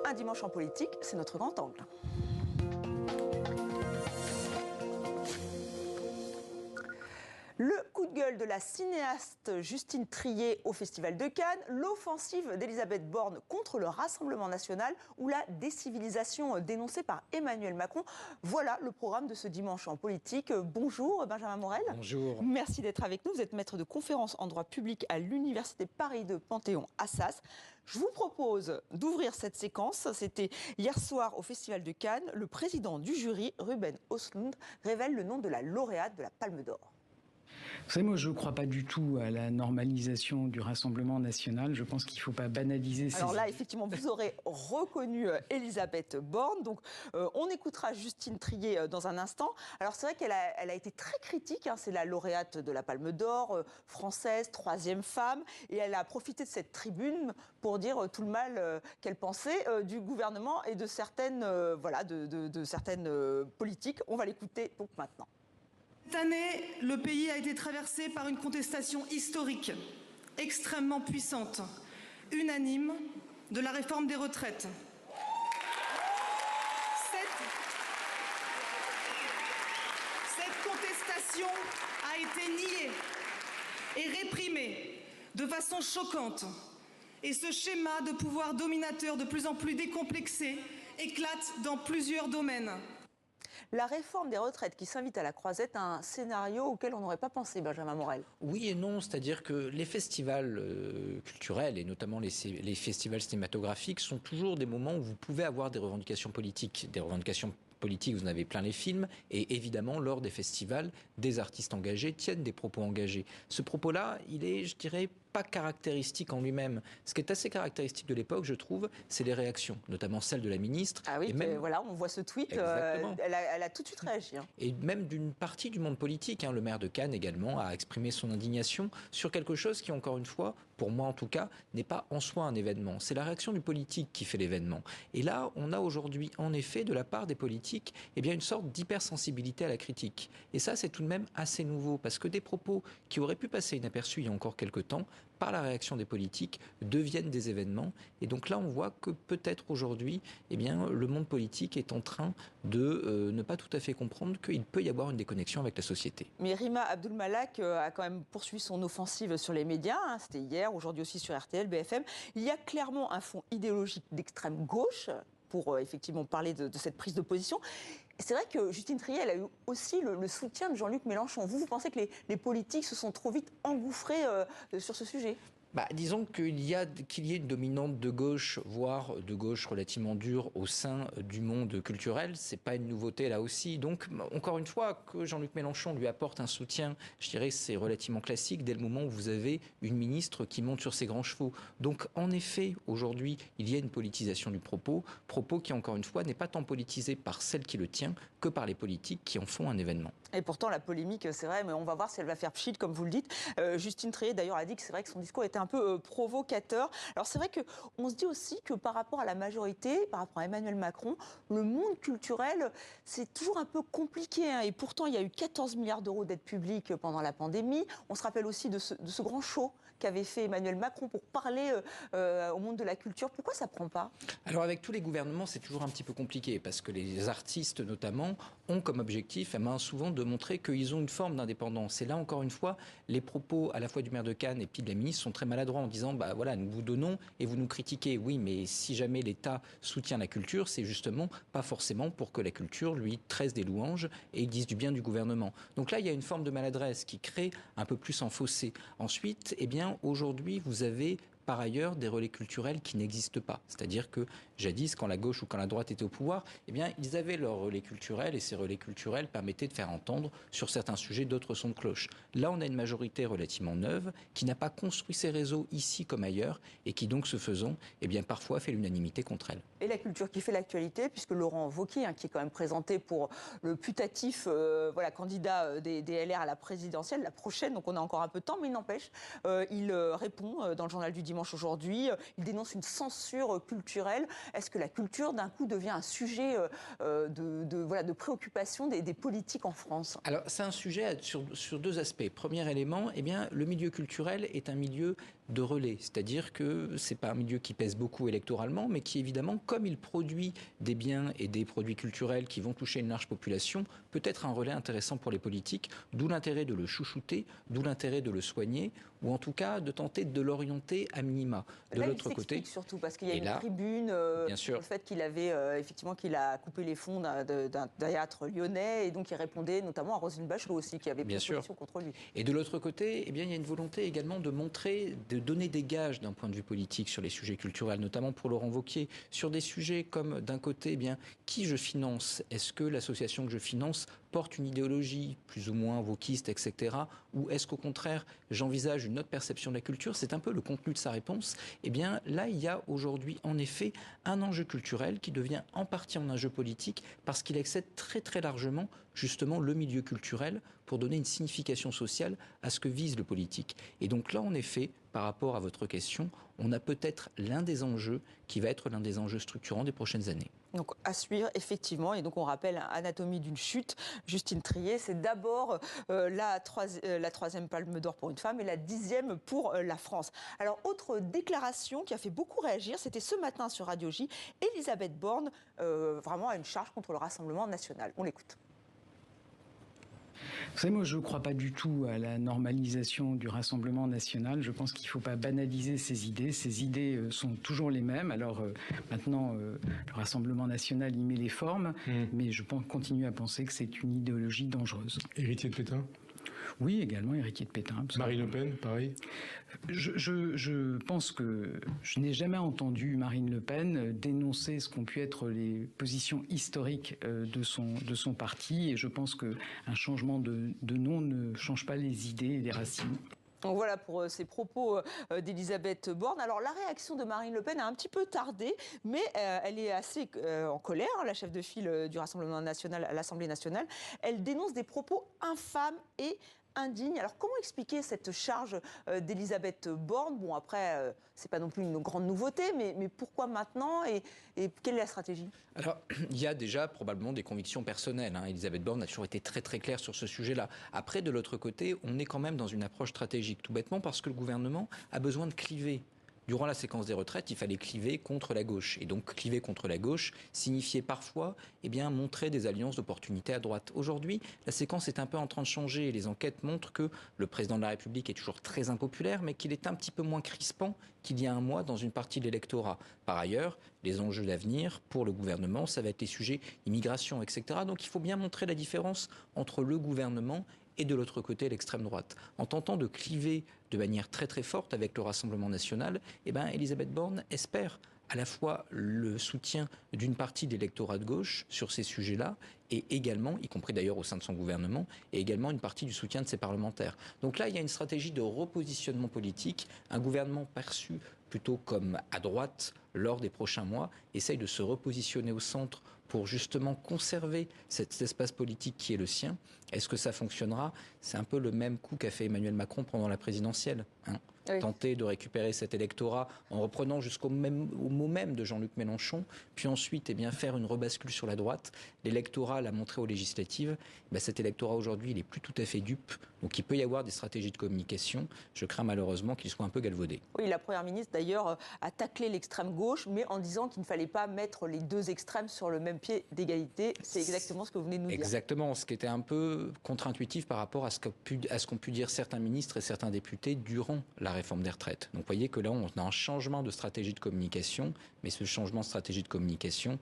Un dimanche en politique, c'est notre grand angle. Le coup de gueule de la cinéaste Justine Triet au Festival de Cannes, l'offensive d'Elisabeth Borne contre le Rassemblement national ou la décivilisation dénoncée par Emmanuel Macron. Voilà le programme de ce dimanche en politique. Bonjour Benjamin Morel. Bonjour. Merci d'être avec nous. Vous êtes maître de conférences en droit public à l'Université Paris de Panthéon-Assas. Je vous propose d'ouvrir cette séquence. C'était hier soir au Festival de Cannes. Le président du jury, Ruben Östlund, révèle le nom de la lauréate de la Palme d'Or. Vous savez, moi, je ne crois pas du tout à la normalisation du Rassemblement national. Je pense qu'il ne faut pas banaliser ces... Alors là, effectivement, vous aurez reconnu Elisabeth Borne. Donc, on écoutera Justine Triet dans un instant. Alors, c'est vrai qu'elle a été très critique. Hein. C'est la lauréate de la Palme d'Or, française, 3e femme. Et elle a profité de cette tribune pour dire tout le mal qu'elle pensait du gouvernement et de certaines, de certaines politiques. On va l'écouter donc maintenant. Cette année, le pays a été traversé par une contestation historique, extrêmement puissante, unanime, de la réforme des retraites. Cette contestation a été niée et réprimée de façon choquante. Et ce schéma de pouvoir dominateur de plus en plus décomplexé éclate dans plusieurs domaines. La réforme des retraites qui s'invite à la croisette, un scénario auquel on n'aurait pas pensé, Benjamin Morel. Oui et non, c'est-à-dire que les festivals culturels et notamment les festivals cinématographiques sont toujours des moments où vous pouvez avoir des revendications politiques. Des revendications politiques, vous en avez plein les films, et évidemment, lors des festivals, des artistes engagés tiennent des propos engagés. Ce propos-là, il est, je dirais, pas caractéristique en lui-même. Ce qui est assez caractéristique de l'époque, je trouve, c'est les réactions, notamment celles de la ministre. Ah oui, et même... voilà, on voit ce tweet, elle a tout de suite réagi. Hein. Et même d'une partie du monde politique. Hein. Le maire de Cannes également a exprimé son indignation sur quelque chose qui, encore une fois, pour moi en tout cas, n'est pas en soi un événement. C'est la réaction du politique qui fait l'événement. Et là, on a aujourd'hui, en effet, de la part des politiques, eh bien, une sorte d'hypersensibilité à la critique. Et ça, c'est tout de même assez nouveau, parce que des propos qui auraient pu passer inaperçus il y a encore quelques temps, par la réaction des politiques, deviennent des événements. Et donc là, on voit que peut-être aujourd'hui, eh bien, le monde politique est en train de ne pas tout à fait comprendre qu'il peut y avoir une déconnexion avec la société. Mais Rima Abdul-Malak a quand même poursuivi son offensive sur les médias. Hein. C'était hier, aujourd'hui aussi sur RTL, BFM. Il y a clairement un fond idéologique d'extrême gauche pour effectivement parler de cette prise de position. C'est vrai que Justine Triet, elle a eu aussi le soutien de Jean-Luc Mélenchon. Vous pensez que les politiques se sont trop vite engouffrés sur ce sujet ? Disons qu'il y ait une dominante de gauche, voire de gauche relativement dure au sein du monde culturel, c'est pas une nouveauté là aussi. Donc, encore une fois, que Jean-Luc Mélenchon lui apporte un soutien, je dirais c'est relativement classique dès le moment où vous avez une ministre qui monte sur ses grands chevaux. Donc, en effet, aujourd'hui, il y a une politisation du propos qui, encore une fois, n'est pas tant politisé par celle qui le tient que par les politiques qui en font un événement. Et pourtant, la polémique, c'est vrai, mais on va voir si elle va faire pchit, comme vous le dites. Justine Triet, d'ailleurs, a dit que c'est vrai que son discours était un peu provocateur. Alors, c'est vrai qu'on se dit aussi que par rapport à la majorité, par rapport à Emmanuel Macron, le monde culturel, c'est toujours un peu compliqué. Hein. Et pourtant, il y a eu 14 milliards d'euros d'aide publique pendant la pandémie. On se rappelle aussi de ce grand show qu'avait fait Emmanuel Macron pour parler au monde de la culture. Pourquoi ça ne prend pas ? Alors, avec tous les gouvernements, c'est toujours un petit peu compliqué, parce que les artistes, notamment, ont comme objectif, souvent, de montrer qu'ils ont une forme d'indépendance. Et là, encore une fois, les propos à la fois du maire de Cannes et puis de la ministre sont très maladroits en disant, voilà, nous vous donnons et vous nous critiquez. Oui, mais si jamais l'État soutient la culture, c'est justement pas forcément pour que la culture lui tresse des louanges et dise du bien du gouvernement. Donc là, il y a une forme de maladresse qui crée un peu plus en fossé. Ensuite, eh bien, aujourd'hui, vous avez par ailleurs des relais culturels qui n'existent pas. C'est-à-dire que jadis, quand la gauche ou quand la droite était au pouvoir, eh bien, ils avaient leurs relais culturels et ces relais culturels permettaient de faire entendre sur certains sujets d'autres sons de cloche. Là, on a une majorité relativement neuve qui n'a pas construit ses réseaux ici comme ailleurs et qui donc, ce faisant, eh bien, parfois fait l'unanimité contre elle. Et la culture qui fait l'actualité, puisque Laurent Wauquiez, qui est quand même présenté pour le putatif candidat des LR à la présidentielle, la prochaine, donc on a encore un peu de temps, mais il n'empêche, il répond dans le journal du dimanche Dimanche aujourd'hui. Il dénonce une censure culturelle. Est-ce que la culture, d'un coup, devient un sujet de préoccupation des politiques en France? Alors, c'est un sujet sur deux aspects. Premier élément, eh bien, le milieu culturel est un milieu de relais, c'est-à-dire que c'est pas un milieu qui pèse beaucoup électoralement, mais qui évidemment, comme il produit des biens et des produits culturels qui vont toucher une large population, peut être un relais intéressant pour les politiques, d'où l'intérêt de le chouchouter, d'où l'intérêt de le soigner, ou en tout cas de tenter de l'orienter à minima. De l'autre côté, surtout parce qu'il y a et une là, tribune, bien sûr, le fait qu'il avait effectivement qu'il a coupé les fonds d'un théâtre lyonnais, et donc il répondait notamment à Roselyne Bachelot aussi, qui avait pris position contre lui. Et de l'autre côté, eh bien, il y a une volonté également de montrer, de donner des gages d'un point de vue politique sur les sujets culturels, notamment pour Laurent Wauquiez, sur des sujets comme d'un côté, eh bien, qui je finance? Est-ce que l'association que je finance porte une idéologie plus ou moins wokiste, etc. Ou est-ce qu'au contraire, j'envisage une autre perception de la culture? C'est un peu le contenu de sa réponse. Eh bien, là, il y a aujourd'hui, en effet, un enjeu culturel qui devient en partie un enjeu politique parce qu'il excède très, très largement, justement, le milieu culturel pour donner une signification sociale à ce que vise le politique. Et donc là, en effet, par rapport à votre question, on a peut-être l'un des enjeux qui va être l'un des enjeux structurants des prochaines années. Donc à suivre, effectivement. Et donc on rappelle Anatomie d'une chute, Justine Triet. C'est d'abord la troisième Palme d'Or pour une femme et la 10e pour la France. Alors autre déclaration qui a fait beaucoup réagir, c'était ce matin sur Radio J. Elisabeth Borne vraiment a une charge contre le Rassemblement national. On l'écoute. Vous savez, moi, je ne crois pas du tout à la normalisation du Rassemblement national. Je pense qu'il ne faut pas banaliser ces idées. Ces idées sont toujours les mêmes. Alors maintenant, le Rassemblement national y met les formes, mais je continue à penser que c'est une idéologie dangereuse. Héritier de Pétain ? Oui, également héritier de Pétain. Marine Le Pen, pareil. Je pense que je n'ai jamais entendu Marine Le Pen dénoncer ce qu'ont pu être les positions historiques de son parti, et je pense qu'un changement de nom ne change pas les idées et les racines. Donc voilà pour ces propos d'Elisabeth Borne. Alors la réaction de Marine Le Pen a un petit peu tardé, mais elle est assez en colère, la chef de file du Rassemblement national à l'Assemblée nationale. Elle dénonce des propos infâmes et indignes. Alors comment expliquer cette charge d'Elisabeth Borne? Bon, après, c'est pas non plus une grande nouveauté, mais pourquoi maintenant et quelle est la stratégie? Alors, il y a déjà probablement des convictions personnelles. Elisabeth Borne a toujours été très très claire sur ce sujet-là. Après, de l'autre côté, on est quand même dans une approche stratégique, tout bêtement parce que le gouvernement a besoin de cliver. Durant la séquence des retraites, il fallait cliver contre la gauche. Et donc, cliver contre la gauche signifiait parfois montrer des alliances d'opportunités à droite. Aujourd'hui, la séquence est un peu en train de changer. Les enquêtes montrent que le président de la République est toujours très impopulaire, mais qu'il est un petit peu moins crispant qu'il y a un mois dans une partie de l'électorat. Par ailleurs, les enjeux d'avenir pour le gouvernement, ça va être les sujets immigration, etc. Donc, il faut bien montrer la différence entre le gouvernement et de l'autre côté l'extrême droite. En tentant de cliver de manière très très forte avec le Rassemblement national, Elisabeth Borne espère à la fois le soutien d'une partie de l'électorat de gauche sur ces sujets-là, et également, y compris d'ailleurs au sein de son gouvernement, et également une partie du soutien de ses parlementaires. Donc là, il y a une stratégie de repositionnement politique. Un gouvernement perçu plutôt comme à droite lors des prochains mois essaye de se repositionner au centre pour justement conserver cet espace politique qui est le sien. Est-ce que ça fonctionnera? C'est un peu le même coup qu'a fait Emmanuel Macron pendant la présidentielle. Oui. Tenter de récupérer cet électorat en reprenant jusqu'au mot même de Jean-Luc Mélenchon, puis ensuite faire une rebascule sur la droite. L'électorat l'a montré aux législatives. Cet électorat aujourd'hui, il n'est plus tout à fait dupe. Donc il peut y avoir des stratégies de communication. Je crains malheureusement qu'il soit un peu galvaudé. Oui, la Première ministre d'ailleurs a taclé l'extrême gauche, mais en disant qu'il ne fallait pas mettre les deux extrêmes sur le même pied d'égalité. C'est exactement ce que vous venez de nous dire. Exactement, ce qui était un peu contre-intuitif par rapport à ce qu'ont pu dire certains ministres et certains députés durant la réforme des retraites. Donc vous voyez que là, on a un changement de stratégie de communication, mais ce changement de stratégie de communication,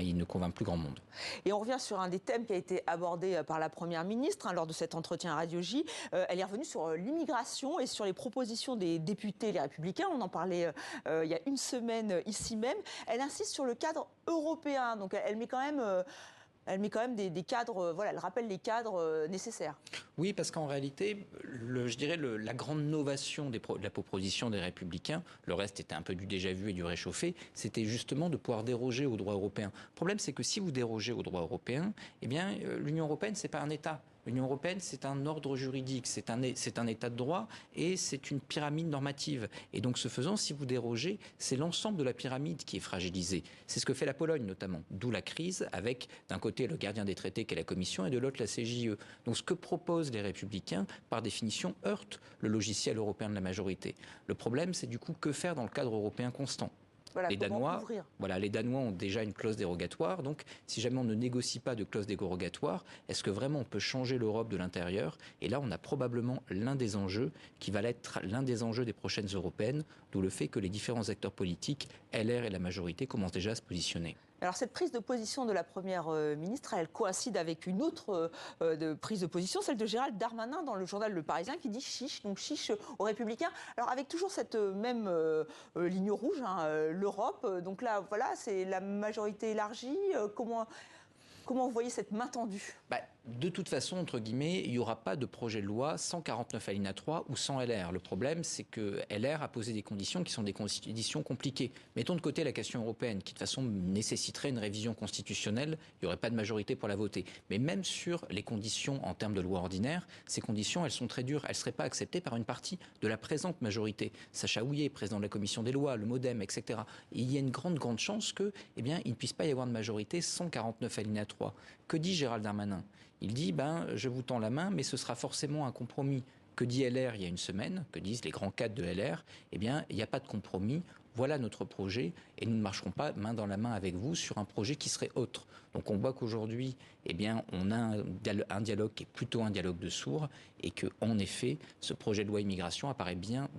il ne convainc plus grand monde. Et on revient sur un des thèmes qui a été abordé par la Première ministre lors de cet entretien à Radio J. Elle est revenue sur l'immigration et sur les propositions des députés les Républicains. On en parlait il y a une semaine ici même. Elle insiste sur le cadre européen. Donc elle met quand même des cadres, elle rappelle les cadres nécessaires. Oui, parce qu'en réalité, je dirais la grande novation de la proposition des Républicains, le reste était un peu du déjà-vu et du réchauffé, c'était justement de pouvoir déroger au droit européen. Le problème, c'est que si vous dérogez au droit européen, l'Union européenne, c'est pas un État. L'Union européenne, c'est un ordre juridique, c'est un état de droit et c'est une pyramide normative. Et donc, ce faisant, si vous dérogez, c'est l'ensemble de la pyramide qui est fragilisé. C'est ce que fait la Pologne, notamment. D'où la crise, avec d'un côté le gardien des traités, qui est la Commission, et de l'autre la CJUE. Donc, ce que proposent les Républicains, par définition, heurte le logiciel européen de la majorité. Le problème, c'est du coup, que faire dans le cadre européen constant ? Voilà, les Danois ont déjà une clause dérogatoire. Donc, si jamais on ne négocie pas de clause dérogatoire, est-ce que vraiment on peut changer l'Europe de l'intérieur ? Et là, on a probablement l'un des enjeux qui va être l'un des enjeux des prochaines européennes, d'où le fait que les différents acteurs politiques, LR et la majorité, commencent déjà à se positionner. Alors cette prise de position de la Première ministre, elle coïncide avec une autre prise de position, celle de Gérald Darmanin dans le journal Le Parisien qui dit chiche, donc chiche aux Républicains. Alors avec toujours cette même ligne rouge, l'Europe. Donc là, voilà, c'est la majorité élargie. Comment vous voyez cette main tendue ? De toute façon, entre guillemets, il n'y aura pas de projet de loi sans 49 alinéa 3 ou sans LR. Le problème, c'est que LR a posé des conditions qui sont des conditions compliquées. Mettons de côté la question européenne, qui de toute façon nécessiterait une révision constitutionnelle. Il n'y aurait pas de majorité pour la voter. Mais même sur les conditions en termes de loi ordinaire, ces conditions, elles sont très dures. Elles ne seraient pas acceptées par une partie de la présente majorité. Sacha Houlié, président de la Commission des lois, le MoDem, etc. Et il y a une grande chance que, il ne puisse pas y avoir de majorité sans 49 alinéa 3. Que dit Gérald Darmanin ? Il dit, je vous tends la main, mais ce sera forcément un compromis. Que dit LR il y a une semaine, que disent les grands cadres de LR ? Il n'y a pas de compromis. Voilà notre projet et nous ne marcherons pas main dans la main avec vous sur un projet qui serait autre. Donc on voit qu'aujourd'hui, on a un dialogue qui est plutôt un dialogue de sourds et que, en effet, ce projet de loi immigration apparaît bien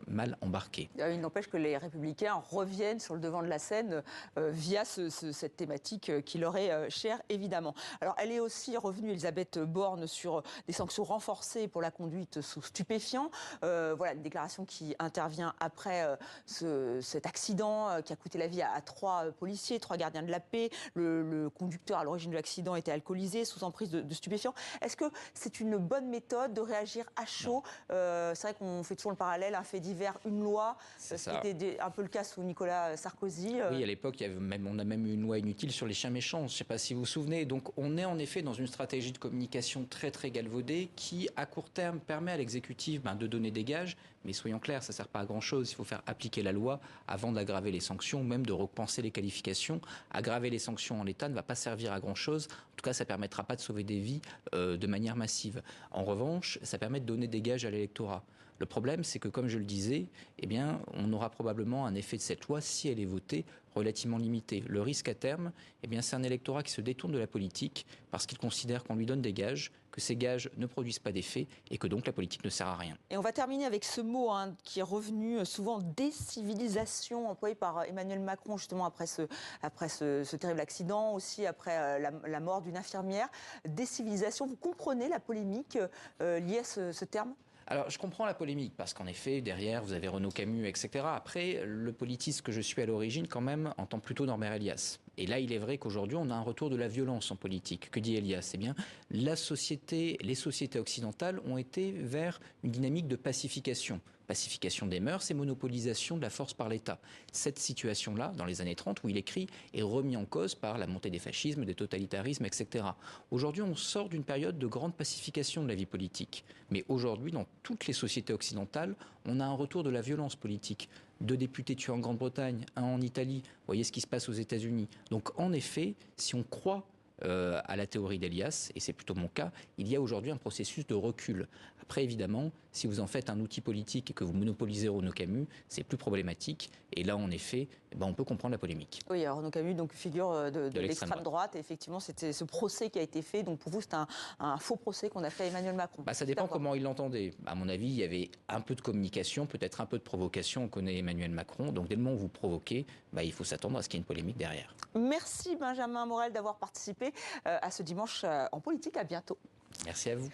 mal embarqué. Il n'empêche que les Républicains reviennent sur le devant de la scène via cette thématique qui leur est chère, évidemment. Alors elle est aussi revenue, Elisabeth Borne, sur des sanctions renforcées pour la conduite sous stupéfiants. Voilà, une déclaration qui intervient après cet accident qui a coûté la vie à 3 policiers, 3 gardiens de la paix. Le conducteur à l'origine de l'accident était alcoolisé, sous emprise de stupéfiants. Est-ce que c'est une bonne méthode de réagir à chaud ? C'est vrai qu'on fait toujours le parallèle, un fait divers, une loi. C'était un peu le cas sous Nicolas Sarkozy. Oui, à l'époque, on a même eu une loi inutile sur les chiens méchants. Je ne sais pas si vous vous souvenez. Donc on est en effet dans une stratégie de communication très galvaudée qui, à court terme, permet à l'exécutif de donner des gages. Mais soyons clairs, ça ne sert pas à grand-chose. Il faut faire appliquer la loi avant d'aggraver les sanctions, ou même de repenser les qualifications. Aggraver les sanctions en l'état ne va pas servir à grand-chose. En tout cas, ça ne permettra pas de sauver des vies de manière massive. En revanche, ça permet de donner des gages à l'électorat. Le problème, c'est que, comme je le disais, on aura probablement un effet de cette loi, si elle est votée, relativement limité. Le risque à terme, c'est un électorat qui se détourne de la politique parce qu'il considère qu'on lui donne des gages, que ces gages ne produisent pas d'effet et que donc la politique ne sert à rien. Et on va terminer avec ce mot qui est revenu souvent, décivilisation, employé par Emmanuel Macron justement après ce terrible accident, aussi après la mort d'une infirmière. Décivilisation, vous comprenez la polémique liée à ce terme ? Alors, je comprends la polémique, parce qu'en effet, derrière, vous avez Renaud Camus, etc. Après, le politiste que je suis à l'origine, quand même, entend plutôt Norbert Elias. Et là, il est vrai qu'aujourd'hui, on a un retour de la violence en politique. Que dit Elias ? Les sociétés occidentales ont été vers une dynamique de pacification. Pacification des mœurs et monopolisation de la force par l'État. Cette situation-là, dans les années 30, où il écrit, est remise en cause par la montée des fascismes, des totalitarismes, etc. Aujourd'hui, on sort d'une période de grande pacification de la vie politique. Mais aujourd'hui, dans toutes les sociétés occidentales, on a un retour de la violence politique. 2 députés tués en Grande-Bretagne, 1 en Italie. Vous voyez ce qui se passe aux États-Unis. Donc, en effet, si on croit à la théorie d'Elias, et c'est plutôt mon cas, il y a aujourd'hui un processus de recul. Après, évidemment, si vous en faites un outil politique et que vous monopolisez Renaud Camus, c'est plus problématique. Et là, en effet, on peut comprendre la polémique. Oui, alors Renaud Camus, donc figure de l'extrême droite. Et effectivement, c'était ce procès qui a été fait. Donc pour vous, c'est un faux procès qu'on a fait à Emmanuel Macron. Ça dépend comment il l'entendait. À mon avis, il y avait un peu de communication, peut-être un peu de provocation. On connaît Emmanuel Macron. Donc dès le moment où vous provoquez, il faut s'attendre à ce qu'il y ait une polémique derrière. Merci Benjamin Morel d'avoir participé à ce dimanche en politique. À bientôt. Merci à vous.